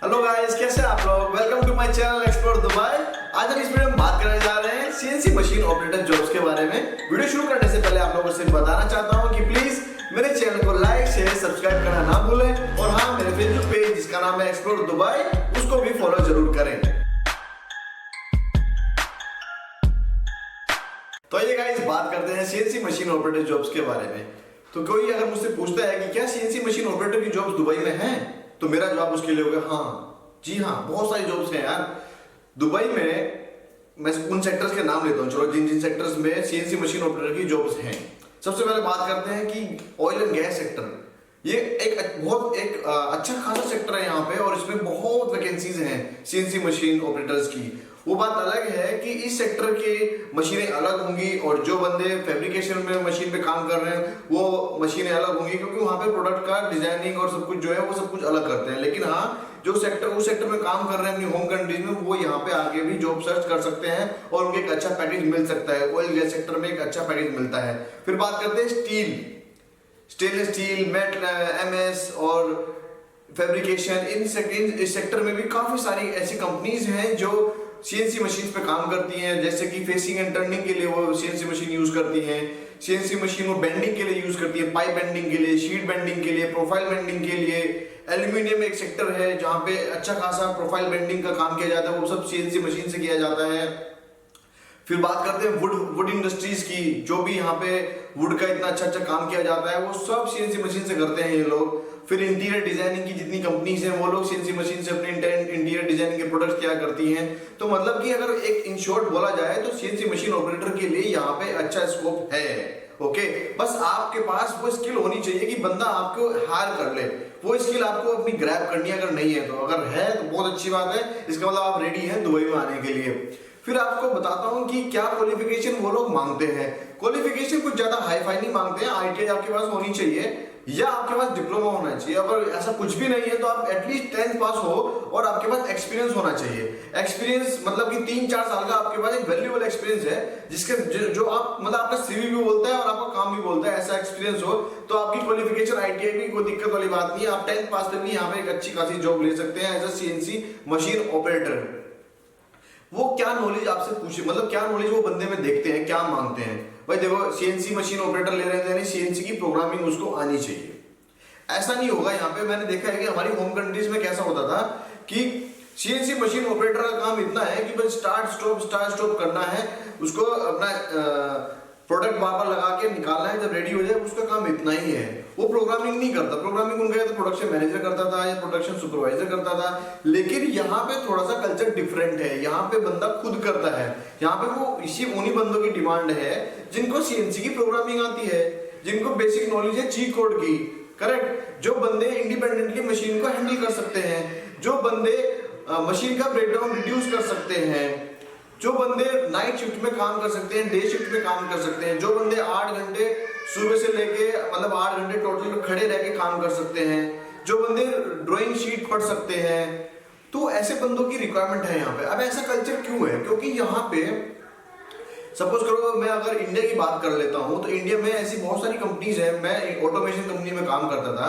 Hello guys, कैसे हैं आप लोग। Welcome to my channel explore Dubai. आज हम इस वीडियो में बात करने जा रहे हैं सीएनसी मशीन ऑपरेटर जॉब्स के बारे में। वीडियो शुरू करने से पहले आप लोगों से बताना चाहता हूं कि प्लीज मेरे चैनल को लाइक शेयर सब्सक्राइब करना ना भूलें और हाँ, मेरे फेसबुक पेज जिसका नाम है एक्सप्लोर दुबई, उसको भी फॉलो जरूर करें। तो ये गाइस, बात करते हैं सीएनसी मशीन ऑपरेटर जॉब्स के बारे में। तो कोई अगर मुझसे पूछता है कि क्या सीएनसी मशीन ऑपरेटर की जॉब्स दुबई में हैं, तो मेरा जवाब उसके लिए होगा हाँ, जी हाँ, बहुत सारी जॉब्स हैं यार दुबई में। मैं उन सेक्टर्स के नाम लेता हूँ, चलो जिन जिन सेक्टर्स में सीएनसी मशीन ऑपरेटर की जॉब्स हैं। सबसे पहले बात करते हैं कि ऑयल एंड गैस सेक्टर। ये एक बहुत अच्छा खासा सेक्टर है यहाँ पे, और इसमें बहुत वैकेंसीज हैं सीएनसी मशीन ऑपरेटर्स की। वो बात अलग है कि इस सेक्टर की मशीनें अलग होंगी और जो बंदे फैब्रिकेशन में मशीन पे काम कर रहे हैं वो मशीनें अलग होंगी, क्योंकि वहाँ पे प्रोडक्ट का डिजाइनिंग और सब कुछ जो है वो सब कुछ अलग करते हैं। लेकिन हाँ, जो सेक्टर उस सेक्टर में काम कर रहे हैं अपनी होम कंट्रीज में, वो यहाँ पे आके भी जॉब सर्च कर सकते हैं और उनको एक अच्छा पैकेज मिल सकता है। ऑयल गैस सेक्टर में एक अच्छा पैकेज मिलता है। फिर बात करते हैं steel, stainless steel, metal, MS और फैब्रिकेशन। इस सेक्टर में भी काफी सारी ऐसी कंपनीज हैं जो सीएनसी मशीन पे काम करती हैं, जैसे कि फेसिंग एंड टर्निंग के लिए वो सीएनसी मशीन यूज करती हैं। सीएनसी मशीन वो बेंडिंग के लिए यूज करती है, पाइप बेंडिंग के लिए, शीट बेंडिंग के लिए, प्रोफाइल बेंडिंग के लिए। एल्यूमिनियम एक सेक्टर है जहाँ पे अच्छा खासा प्रोफाइल बेंडिंग का काम किया जाता है, वो सब सीएनसी मशीन से किया जाता है। फिर बात करते हैं वुड इंडस्ट्रीज की, जो भी यहाँ पे वुड का इतना अच्छा अच्छा काम किया जाता है वो सब सीएनसी मशीन से करते हैं ये लोग। फिर इंटीरियर डिजाइनिंग की जितनी कंपनीज हैं वो लोग सीएनसी मशीन से अपने इंटीरियर डिजाइनिंग के प्रोडक्ट्स क्या करती हैं। तो मतलब कि अगर एक इन शॉर्ट बोला जाए तो सीएनसी मशीन ऑपरेटर के लिए यहाँ पे अच्छा स्कोप है। ओके, बस आपके पास वो स्किल होनी चाहिए कि बंदा आपको हायर कर ले। वो स्किल आपको अपनी ग्रैब करनी है, अगर नहीं है तो। अगर है तो बहुत अच्छी बात है, इसका मतलब आप रेडी हैं दुबई में आने के लिए। फिर आपको बताता हूं कि क्या क्वालिफिकेशन वो लोग मांगते हैं। क्वालिफिकेशन कुछ ज्यादा हाई फाई नहीं मांगते हैं। आईटीआई आपके पास होनी चाहिए या आपके पास डिप्लोमा होना चाहिए। अगर ऐसा कुछ भी नहीं है तो आप एटलीस्ट 10th पास हो और आपके पास एक्सपीरियंस होना चाहिए। एक्सपीरियंस मतलब कि 3-4 साल का आपके पास एक वैल्यूएबल एक्सपीरियंस है, जिसके जो आप मतलब आपका सीवी भी बोलता है और आपका काम भी बोलता है, ऐसा एक्सपीरियंस हो तो आपकी क्वालिफिकेशन आईटीआई भी कोई दिक्कत वाली बात नहीं है। आप 10th पास पे भी यहाँ पे एक अच्छी खासी जॉब ले सकते हैं as a CNC machine operator. वो क्या नॉलेज आपसे पूछे, मतलब क्या नॉलेज वो बंदे में देखते हैं, क्या मांगते हैं। भाई देखो, सीएनसी मशीन ऑपरेटर ले रहे हैं, सीएनसी की प्रोग्रामिंग उसको आनी चाहिए। ऐसा नहीं होगा यहाँ पे। मैंने देखा है कि हमारी होम कंट्रीज में कैसा होता था कि सीएनसी मशीन ऑपरेटर का काम इतना है कि बस स्टार्ट स्टॉप करना है, उसको अपना प्रोडक्ट वहां पर लगा के निकालना है, जब रेडी हो जाए उसका काम इतना ही है। वो प्रोग्रामिंग नहीं करता। प्रोग्रामिंग उनका तो प्रोडक्शन मैनेजर करता था या प्रोडक्शन सुपरवाइजर करता था। लेकिन यहाँ पे थोड़ा सा कल्चर डिफरेंट है। यहाँ पे बंदा खुद करता है। यहाँ पे वो उन्हीं बंदों की डिमांड है जिनको सीएनसी की प्रोग्रामिंग आती है, जिनको बेसिक नॉलेज है जी कोड की। करेक्ट, जो बंदे इंडिपेंडेंटली मशीन को हैंडल कर सकते हैं, जो बंदे मशीन का ब्रेकडाउन रिड्यूस कर सकते हैं, जो बंदे नाइट शिफ्ट में काम कर सकते हैं, डे शिफ्ट में काम कर सकते हैं, जो बंदे 8 घंटे सुबह से लेके मतलब 8 घंटे टोटल खड़े रह के काम कर सकते हैं, जो बंदे ड्राइंग शीट पढ़ सकते हैं। तो ऐसे बंदों की रिक्वायरमेंट है यहाँ पे। अब ऐसा कल्चर क्यों है? क्योंकि यहाँ पे सपोज करो मैं अगर इंडिया की बात कर लेता हूँ तो इंडिया में ऐसी बहुत सारी कंपनीज है। मैं ऑटोमेशन कंपनी में काम करता था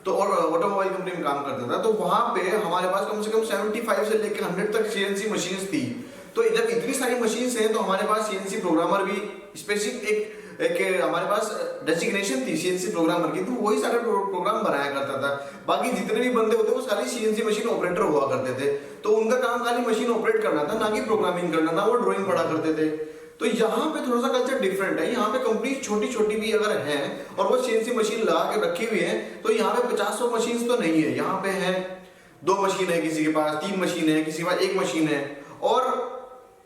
तो, और ऑटोमोबाइल कंपनी में काम करता था, तो वहां पे हमारे पास कम से कम 75 से लेकर 100 तक सीएनसी मशीन्स थी। तो जब इतनी सारी मशीन्स हैं तो हमारे पास सीएनसी प्रोग्रामर भी स्पेसिफिक एक हमारे पास डेजिग्नेशन थी सीएनसी प्रोग्रामर की, तो वही सारे प्रोग्राम बनाया करता था। बाकी जितने भी बंदे होते वो सारे सीएनसी मशीन ऑपरेटर हुआ करते थे। तो उनका काम खाली मशीन ऑपरेट करना था, ना कि प्रोग्रामिंग करना, ना वो ड्राइंग पढ़ा करते थे। तो यहाँ पे थोड़ा सा कल्चर डिफरेंट है। यहाँ पे कंपनी छोटी छोटी भी अगर हैं और वो सीएनसी मशीन लगा के रखी हुई है तो यहाँ पे 50-100 मशीन तो नहीं है। यहाँ पे है 2 मशीन है किसी के पास, 3 मशीन है किसी के पास, 1 मशीन है। और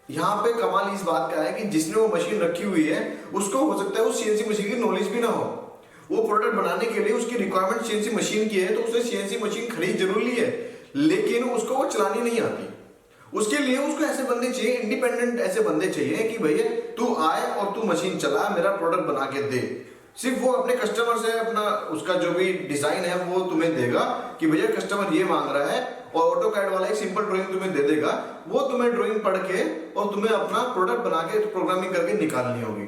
यहाँ पे कमाल इस बात का है कि जिसने वो मशीन रखी हुई है उसको हो सकता है उस सीएनसी मशीन की नॉलेज भी ना हो। वो प्रोडक्ट बनाने के लिए उसकी रिक्वायरमेंट सीएनसी मशीन की है, तो उसे सीएनसी मशीन खरीद जरूरी है, लेकिन उसको वो चलानी नहीं आती। उसके लिए उसको ऐसे बंदे चाहिए, इंडिपेंडेंट ऐसे बंदे चाहिए कि भैया तू आए और तू मशीन चला, मेरा प्रोडक्ट बना के दे। सिर्फ वो अपने कस्टमर से अपना उसका जो भी डिजाइन है वो तुम्हें देगा कि भैया कस्टमर ये मांग रहा है, और ऑटो कैड वाला एक सिंपल ड्राइंग तुम्हें दे देगा। वो तुम्हें ड्राइंग पढ़ के और तुम्हें अपना प्रोडक्ट बना के प्रोग्रामिंग करके निकालनी होगी।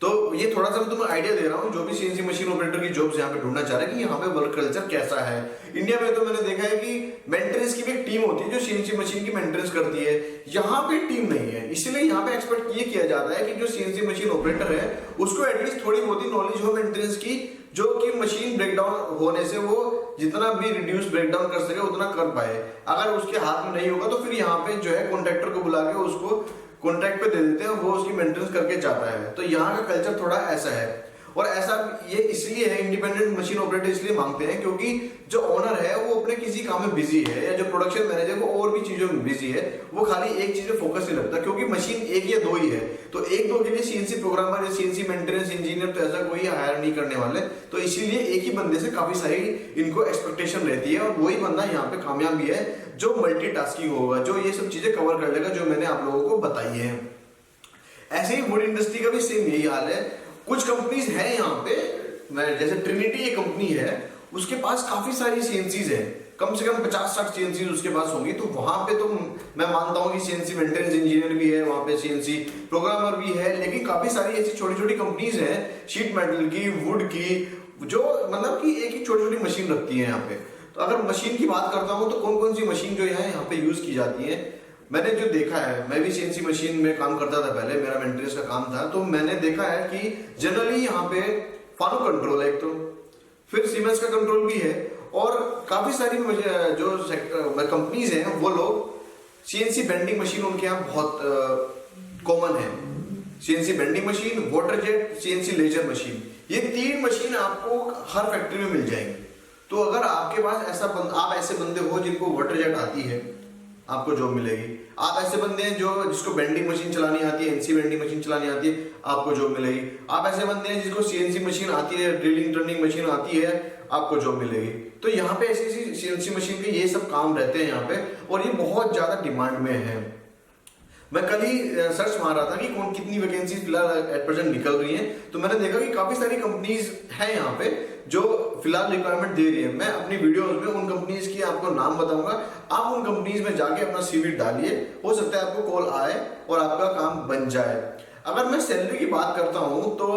तो ये थोड़ा सा मैं तुम्हें आइडिया दे रहा हूँ, जो भी सीएनसी मशीन ऑपरेटर की जॉब्स यहाँ पे ढूंढना चाह रहे हैं कि यहाँ पे वर्क कल्चर कैसा है। इंडिया में तो मैंने देखा है कि मेंटेनेंस की भी एक टीम होती है जो सीएनसी मशीन की मेंटेनेंस करती है, यहाँ पे टीम नहीं है। इसीलिए यहाँ पे एक्सपेक्ट ये किया जाता है कि जो सीएनसी मशीन ऑपरेटर है उसको एटलीस्ट थोड़ी बहुत ही नॉलेज हो मेंटेनेंस की, जो कि मशीन ब्रेकडाउन होने से वो जितना भी रिड्यूस ब्रेकडाउन कर सके उतना कर पाए। अगर उसके हाथ में नहीं होगा तो फिर यहाँ पे जो है कॉन्ट्रैक्टर को बुला के उसको कॉन्ट्रैक्ट पे दे देते हैं, वो उसकी मेंटेनेंस करके जाता है। तो यहाँ का कल्चर थोड़ा ऐसा है, और ऐसा ये इसलिए है, इंडिपेंडेंट मशीन ऑपरेटर इसलिए मांगते हैं क्योंकि जो ओनर है वो अपने किसी काम में बिजी है, या जो प्रोडक्शन मैनेजर वो और भी चीजों में बिजी है, वो खाली एक चीज में फोकस नहीं रखता, क्योंकि मशीन एक या दो ही है। तो एक दो के लिए सीएनसी प्रोग्रामर या सीएनसी मेंटेनेंस इंजीनियर तो ऐसा कोई हायर नहीं करने वाले, तो इसीलिए एक ही बंदे से काफी सारी इनको एक्सपेक्टेशन रहती है, और वही बंदा यहाँ पे कामयाब भी है जो मल्टीटास्किंग होगा, जो ये सब चीजें कवर कर लेगा जो मैंने आप लोगों को बताई है। ऐसे ही वुड इंडस्ट्री का भी सेम यही हाल है। कुछ कंपनीज हैं यहाँ पे, मैं जैसे ट्रिनिटी ये कंपनी है, उसके पास काफी सारी सीएनसीज है, कम से कम 50-60 सीएनसी उसके पास होंगी। तो वहां पे तो मैं मानता हूँ कि सीएनसी मेंटेनेंस इंजीनियर भी है, वहां पे सीएनसी प्रोग्रामर भी है, लेकिन काफी सारी ऐसी छोटी छोटी कंपनीज हैं शीट मेटल की, वुड की, जो मतलब कि एक ही छोटी छोटी मशीन रखती है यहाँ पे। तो अगर मशीन की बात करता हूँ तो कौन कौन सी मशीन जो है यहाँ पे यूज की जाती है, मैंने जो देखा है, मैं भी सीएनसी मशीन में काम करता था पहले, मेरा मेंटेनेंस का काम था, तो मैंने देखा है कि जनरली यहाँ पे फानो कंट्रोल है एक, तो फिर सीमेंस का कंट्रोल भी है, और काफी सारी जो कंपनीज हैं वो लोग सीएनसी बेंडिंग मशीन उनके यहाँ बहुत कॉमन है। CNC bending machine, water jet, CNC laser machine, ये 3 मशीन आपको हर फैक्ट्री में मिल जाएंगी। तो अगर आपके पास आप ऐसे बंदे हो जिनको वाटर जेट आती है, आपको जॉब मिलेगी। आप ऐसे बंदे हैं जो जिसको बेंडिंग मशीन चलानी आती है, एनसी बेंडिंग मशीन चलानी आती है, आपको जॉब मिलेगी। आप ऐसे बंदे हैं जिसको सीएनसी मशीन आती है, ड्रिलिंग टर्निंग मशीन आती है, आपको जॉब मिलेगी। तो यहाँ पे ऐसी ऐसी सीएनसी मशीन के ये सब काम रहते हैं यहाँ पे, और ये बहुत ज्यादा डिमांड में है। मैं कल ही सर्च मार रहा था कि कौन कितनी वैकेंसी फिलहाल एट प्रेजेंट निकल रही हैं, तो मैंने देखा कि काफी सारी कंपनीज हैं यहाँ पे जो फिलहाल रिक्वायरमेंट दे रही है। मैं अपनी वीडियोस में उन कंपनीज की आपको नाम बताऊंगा, आप उन कंपनीज में जाके अपना सीवी डालिए, हो सकता है आपको कॉल आए और आपका काम बन जाए। अगर मैं सैलरी की बात करता हूं तो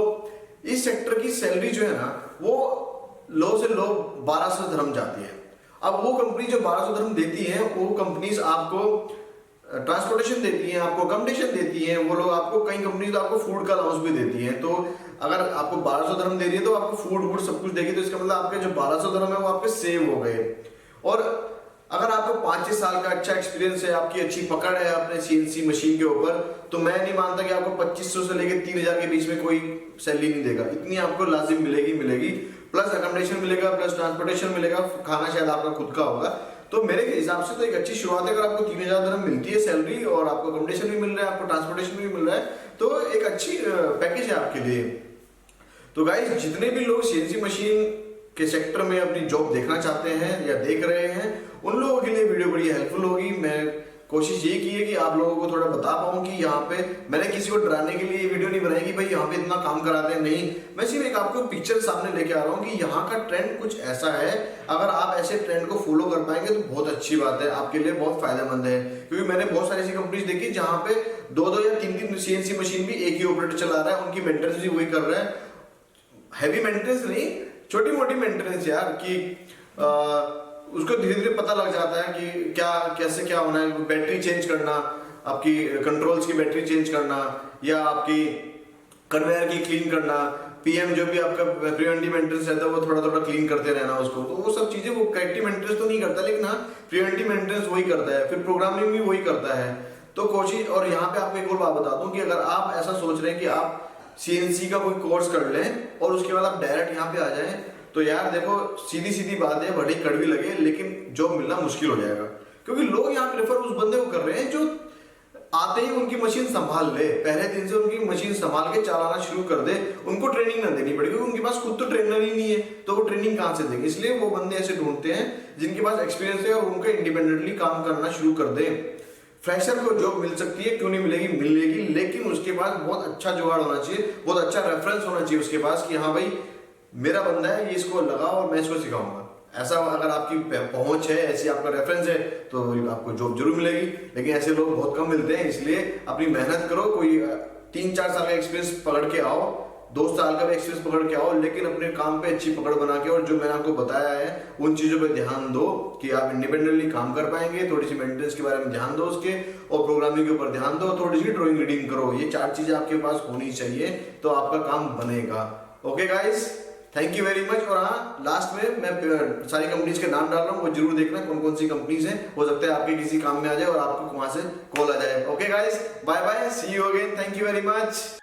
इस सेक्टर की सैलरी जो है ना वो लो से लो 1200 धर्म जाती है। अब वो कंपनी जो 1200 धर्म देती है, वो कंपनीज आपको ट्रांसपोर्टेशन देती हैं, आपको अकोमोडेशन देती हैं, वो लोग आपको, कई कंपनीज तो आपको फूड का अलाउंस भी देती हैं। तो अगर आपको 1200 धर्म दे रही है तो आपको फूड वूड सब कुछ देगी, तो इसका मतलब आपके जो 1200 धर्म है वो आपके सेव हो गए। और अगर आपको 5-6 साल का अच्छा एक्सपीरियंस है, आपकी अच्छी पकड़ है अपने सीएनसी मशीन के ऊपर, तो मैं नहीं मानता कि आपको 2500 से लेकर 3000 के बीच में कोई सैलरी नहीं देगा। इतनी आपको लाजिम मिलेगी, प्लस अकोमोडेशन मिलेगा, प्लस ट्रांसपोर्टेशन मिलेगा, खाना शायद आपका खुद का होगा। तो मेरे हिसाब से तो एक अच्छी शुरुआत है। अगर आपको 3000 धर्म मिलती है सैलरी, और आपको अकोमोडेशन भी मिल रहा है, आपको ट्रांसपोर्टेशन भी मिल रहा है, तो एक अच्छी पैकेज है आपके लिए। तो गाइस, जितने भी लोग सीएनसी मशीन के सेक्टर में अपनी जॉब देखना चाहते हैं या देख रहे हैं, उन लोगों के लिए वीडियो बड़ी हेल्पफुल होगी। मैं कोशिश ये की है कि आप लोगों को थोड़ा बता पाऊं कि यहाँ पे मैंने किसी को डराने के लिए वीडियो नहीं बनाई कि भाई यहाँ पे इतना काम कराते हैं, नहीं। मैं सिर्फ एक आपको पिक्चर सामने लेके आ रहा हूँ कि यहाँ का ट्रेंड कुछ ऐसा है। अगर आप ऐसे ट्रेंड को फॉलो कर पाएंगे तो बहुत अच्छी बात है, आपके लिए बहुत फायदेमंद है। क्योंकि मैंने बहुत सारी ऐसी कंपनीज देखी जहाँ पे 2-2 या 3-3 सीएनसी मशीन भी एक ही ऑपरेटर चला रहा है, उनकी मेंटेनेंस भी वही कर रहा है। हैवी मेंटेनेंस नहीं, छोटी मोटी मेंटेनेंस यार, कि उसको धीरे धीरे पता लग जाता है कि क्या कैसे क्या होना है। बैटरी चेंज करना, आपकी कंट्रोल्स की बैटरी चेंज करना, या आपकी कन्वेयर की क्लीन करना, पीएम जो भी आपका प्रिवेंटिव मेंटेनेंस रहता है वो थोड़ा थोड़ा क्लीन करते रहना उसको। तो वो सब चीजें वो करेक्टिव मेंटेनेंस तो नहीं करता, लेकिन हाँ प्रिवेंटिव मेंटेनेंस वही करता है, फिर प्रोग्रामिंग भी वही करता है। तो कोशिश, और यहाँ पे आपको एक और बात बता दूं कि अगर आप ऐसा सोच रहे हैं कि आप सीएनसी का कोई कोर्स कर लें और उसके बाद आप डायरेक्ट यहाँ पे आ जाएं, तो यार देखो सीधी सीधी बात है, बड़ी कड़वी लगे, लेकिन जॉब मिलना मुश्किल हो जाएगा। क्योंकि लोग यहाँ प्रेफर उस बंदे को कर रहे हैं जो आते ही उनकी मशीन संभाल ले, पहले दिन से उनकी मशीन संभाल के चलाना शुरू कर दे, उनको ट्रेनिंग ना देनी पड़े, क्योंकि उनके पास खुद तो ट्रेनर ही नहीं है, तो वो ट्रेनिंग कहाँ से देंगे। इसलिए वो बंदे ऐसे ढूंढते हैं जिनके पास एक्सपीरियंस है और उनको इंडिपेंडेंटली काम करना शुरू कर दे। फ्रेशर को जॉब मिल सकती है, क्यों नहीं मिलेगी, मिलेगी, लेकिन उसके पास बहुत अच्छा जुगाड़ होना चाहिए, बहुत अच्छा रेफरेंस होना चाहिए उसके पास कि हाँ भाई मेरा बंदा है, ये इसको लगाओ और मैं इसको सिखाऊंगा। ऐसा अगर आपकी पहुंच है, ऐसी आपका रेफरेंस है, तो आपको जॉब जरूर मिलेगी। लेकिन ऐसे लोग बहुत कम मिलते हैं, इसलिए अपनी मेहनत करो, कोई 3-4 साल का एक्सपीरियंस पकड़ के आओ, 2 साल का भी एक्सपीरियंस पकड़ के आओ, लेकिन अपने काम पे अच्छी पकड़ बना के, और जो मैंने आपको बताया है उन चीजों पे ध्यान दो कि आप इंडिपेंडेंटली काम कर पाएंगे। थोड़ी सी मेंटेनेंस के बारे में ध्यान दो उसके, और प्रोग्रामिंग के ऊपर ध्यान दो, थोड़ी सी ड्राइंग रीडिंग करो। ये 4 चीजें आपके पास होनी चाहिए तो आपका काम बनेगा। Okay guys, thank you very much. और हाँ, लास्ट में मैं सारी कंपनीज के नाम डाल रहा हूँ, वो जरूर देखना कौन कौन सी कंपनीज हैं, हो सकता है आपके किसी काम में आ जाए और आपको वहां से कॉल आ जाए। Okay guys, bye bye, see you again, thank you very much.